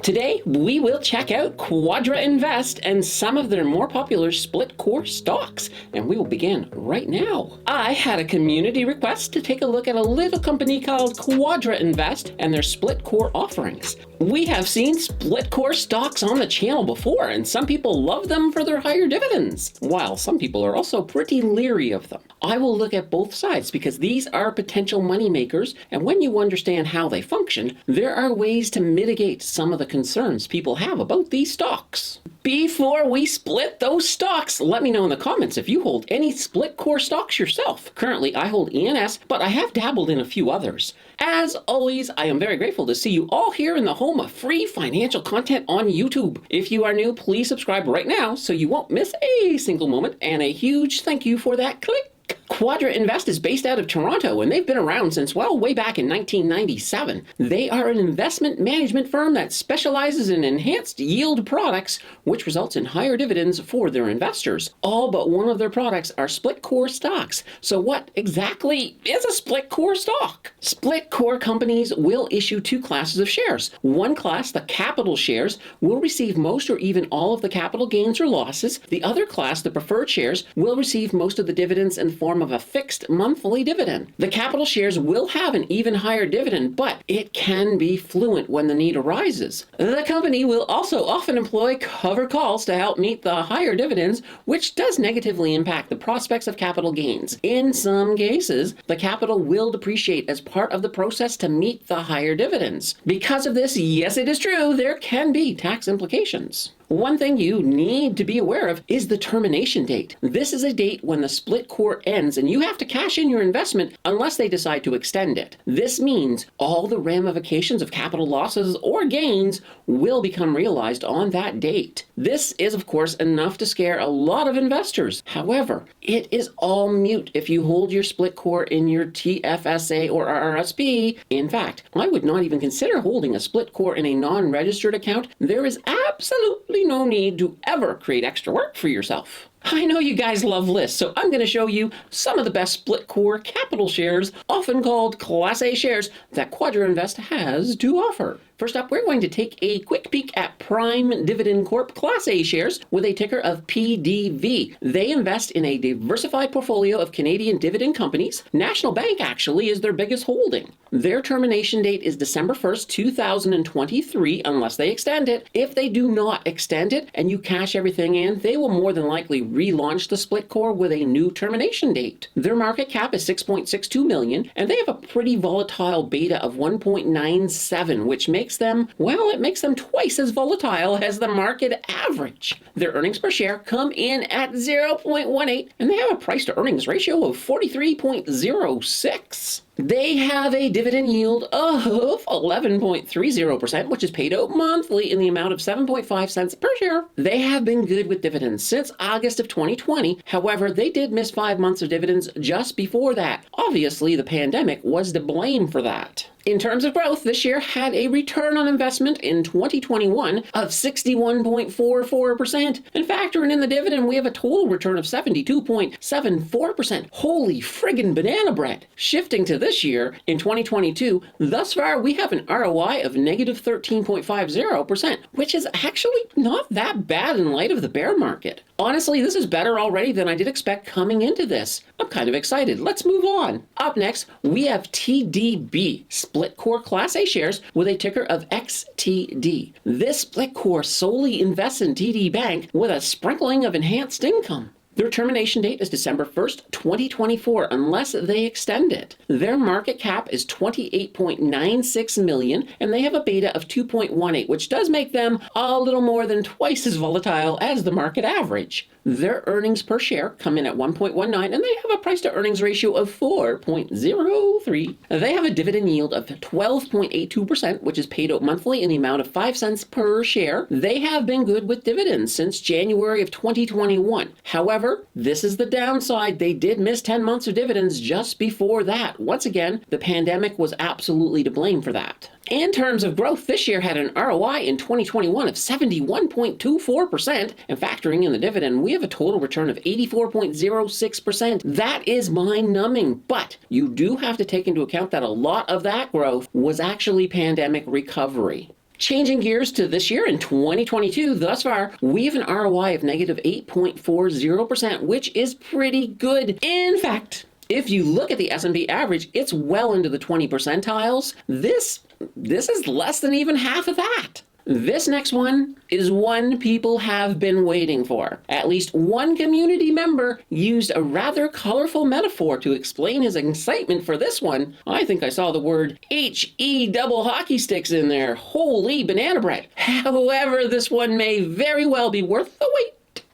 Today, we will check out Quadravest and some of their more popular split core stocks, and we will begin right now. I had a community request to take a look at a little company called Quadravest and their split core offerings. We have seen split core stocks on the channel before, and some people love them for their higher dividends, while some people are also pretty leery of them. I will look at both sides because these are potential money makers, and when you understand how they function, there are ways to mitigate some of the concerns people have about these stocks. Before we split those stocks, let me know in the comments if you hold any split core stocks yourself. Currently, I hold ENS, but I have dabbled in a few others. As always, I am very grateful to see you all here in the home of free financial content on YouTube. If you are new, please subscribe right now so you won't miss a single moment, and a huge thank you for that click. Quadravest is based out of Toronto, and they've been around since, well, way back in 1997. They are an investment management firm that specializes in enhanced yield products, which results in higher dividends for their investors. All but one of their products are split core stocks. So what exactly is a split core stock? Split core companies will issue two classes of shares. One class, the capital shares, will receive most or even all of the capital gains or losses. The other class, the preferred shares, will receive most of the dividends in the form of a fixed monthly dividend. The capital shares will have an even higher dividend, but it can be fluent when the need arises. The company will also often employ covered calls to help meet the higher dividends, which does negatively impact the prospects of capital gains. In some cases, the capital will depreciate as part of the process to meet the higher dividends. Because of this, yes, it is true, there can be tax implications. One thing you need to be aware of is the termination date. This is a date when the split core ends and you have to cash in your investment unless they decide to extend it. This means all the ramifications of capital losses or gains will become realized on that date. This is, of course, enough to scare a lot of investors. However, it is all moot if you hold your split core in your TFSA or RRSP. In fact, I would not even consider holding a split core in a non-registered account. There is absolutely no need to ever create extra work for yourself. I know you guys love lists, so I'm going to show you some of the best split core capital shares, often called Class A shares, that Quadravest has to offer. First up, we're going to take a quick peek at Prime Dividend Corp Class A shares with a ticker of PDV. They invest in a diversified portfolio of Canadian dividend companies. National Bank actually is their biggest holding. Their termination date is December 1st, 2023, unless they extend it. If they do not extend it and you cash everything in, they will more than likely relaunch the split core with a new termination date. Their market cap is $6.62 million, and they have a pretty volatile beta of 1.97, which makes them, well, it makes them twice as volatile as the market average. Their earnings per share come in at 0.18, and they have a price to earnings ratio of 43.06. They have a dividend yield of 11.30%, which is paid out monthly in the amount of 7.5 cents per share. They have been good with dividends since August of 2020. However, they did miss 5 months of dividends just before that. Obviously, the pandemic was to blame for that. In terms of growth, this year had a return on investment in 2021 of 61.44%. And factoring in the dividend, we have a total return of 72.74%. Holy friggin' banana bread. Shifting to this year, in 2022, thus far we have an ROI of negative 13.50%, which is actually not that bad in light of the bear market. Honestly, this is better already than I did expect coming into this. I'm kind of excited. Let's move on. Up next, we have TDb Split Core Class A shares with a ticker of XTD. This split core solely invests in TD Bank with a sprinkling of enhanced income. Their termination date is December 1st, 2024, unless they extend it. Their market cap is $28.96 million, and they have a beta of 2.18, which does make them a little more than twice as volatile as the market average. Their earnings per share come in at 1.19, and they have a price to earnings ratio of 4.03. They have a dividend yield of 12.82%, which is paid out monthly in the amount of 5 cents per share. They have been good with dividends since January of 2021. However, this is the downside. They did miss 10 months of dividends just before that. Once again, the pandemic was absolutely to blame for that. In terms of growth, this year had an ROI in 2021 of 71.24%, and factoring in the dividend, we have a total return of 84.06%. That is mind-numbing, but you do have to take into account that a lot of that growth was actually pandemic recovery. Changing gears to this year in 2022, thus far, we have an ROI of negative 8.40%, which is pretty good. In fact, if you look at the S&P average, it's well into the 20 percentiles. This is less than even half of that. This next one is one people have been waiting for. At least one community member used a rather colorful metaphor to explain his excitement for this one. I think I saw the word H-E double hockey sticks in there. Holy banana bread. However, this one may very well be worth the wait.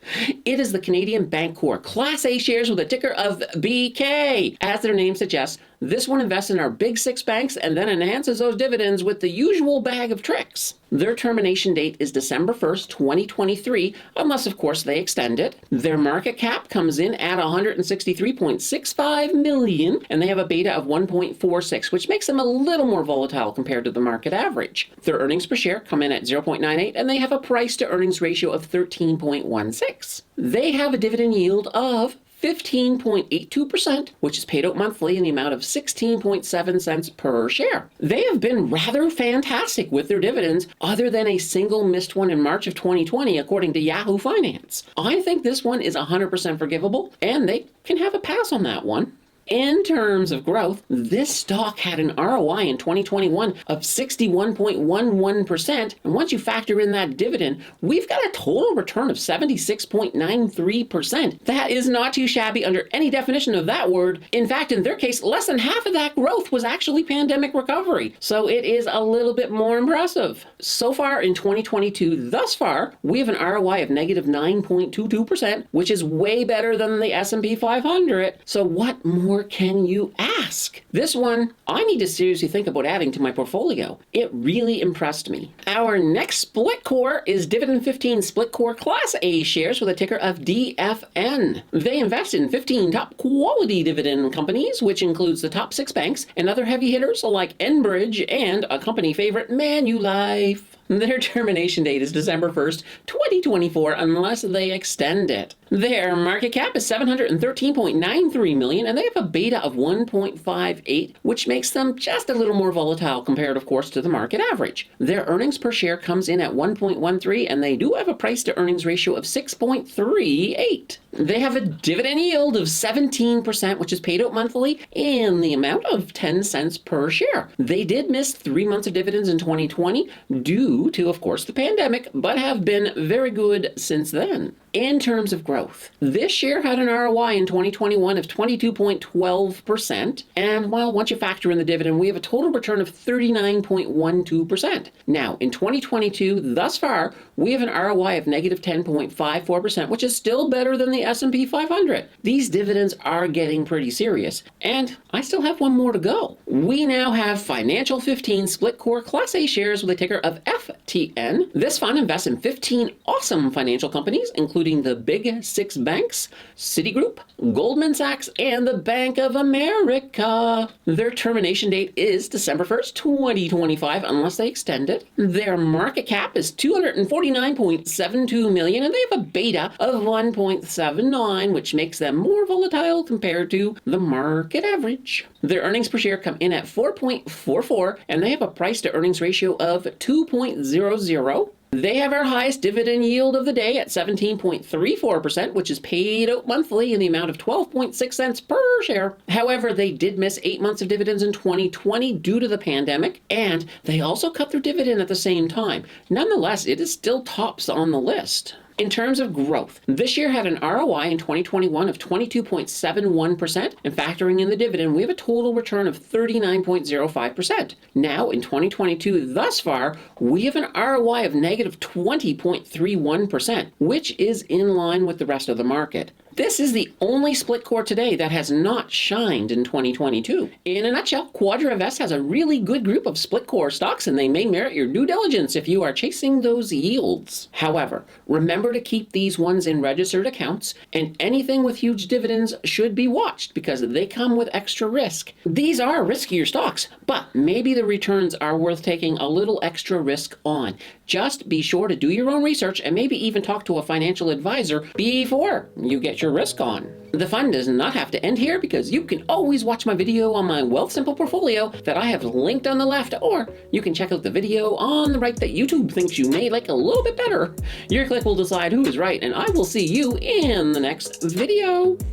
It is the Canadian Banc Class A shares with a ticker of BK. As their name suggests, this one invests in our big six banks and then enhances those dividends with the usual bag of tricks. Their termination date is December 1st, 2023, unless of course they extend it. Their market cap comes in at 163.65 million, and they have a beta of 1.46, which makes them a little more volatile compared to the market average. Their earnings per share come in at 0.98, and they have a price to earnings ratio of 13.16. They have a dividend yield of 15.82%, which is paid out monthly in the amount of 16.7 cents per share. They have been rather fantastic with their dividends, other than a single missed one in March of 2020, according to Yahoo Finance. I think this one is 100% forgivable, and they can have a pass on that one. In terms of growth, this stock had an ROI in 2021 of 61.11%, and once you factor in that dividend, we've got a total return of 76.93%. That is not too shabby under any definition of that word. In fact, in their case, less than half of that growth was actually pandemic recovery, so it is a little bit more impressive. So far in 2022, thus far, we have an ROI of negative 9.22%, which is way better than the S&P 500. So what more can you ask? This one, I need to seriously think about adding to my portfolio. It really impressed me. Our next split core is Dividend 15 Split Core Class A shares with a ticker of DFN. They invest in 15 top quality dividend companies, which includes the top 6 banks and other heavy hitters like Enbridge and a company favorite, Manulife. Their termination date is December 1st, 2024, unless they extend it. Their market cap is 713.93 million, and they have a beta of 1.58, which makes them just a little more volatile compared, of course, to the market average. Their earnings per share comes in at 1.13, and they do have a price to earnings ratio of 6.38. They have a dividend yield of 17%, which is paid out monthly in the amount of 10 cents per share. They did miss 3 months of dividends in 2020 due to, of course, the pandemic, but have been very good since then. In terms of growth, this share had an ROI in 2021 of 22.12%, and well, once you factor in the dividend, we have a total return of 39.12%. Now, in 2022, thus far, we have an ROI of negative 10.54%, which is still better than the S&P 500. These dividends are getting pretty serious, and I still have one more to go. We now have Financial 15 Split Core Class A shares with a ticker of FTN. This fund invests in 15 awesome financial companies, including the big 6 banks, Citigroup, Goldman Sachs, and the Bank of America. Their termination date is December 1st, 2025, unless they extend it. Their market cap is 249.72 million, and they have a beta of 1.79, which makes them more volatile compared to the market average. Their earnings per share come in at 4.44, and they have a price to earnings ratio of 2.00. They have our highest dividend yield of the day at 17.34%, which is paid out monthly in the amount of 12.6 cents per share. However, they did miss 8 months of dividends in 2020 due to the pandemic, and they also cut their dividend at the same time. Nonetheless, it is still tops on the list. In terms of growth, this year had an ROI in 2021 of 22.71%, and factoring in the dividend, we have a total return of 39.05%. Now, in 2022, thus far, we have an ROI of negative 20.31%, which is in line with the rest of the market. This is the only split core today that has not shined in 2022. In a nutshell, Quadravest has a really good group of split core stocks, and they may merit your due diligence if you are chasing those yields. However, remember remember to keep these ones in registered accounts, and anything with huge dividends should be watched because they come with extra risk. These are riskier stocks, but maybe the returns are worth taking a little extra risk on. Just be sure to do your own research and maybe even talk to a financial advisor before you get your risk on. The fun does not have to end here because you can always watch my video on my Wealthsimple portfolio that I have linked on the left, or you can check out the video on the right that YouTube thinks you may like a little bit better. Your click will decide who is right, and I will see you in the next video.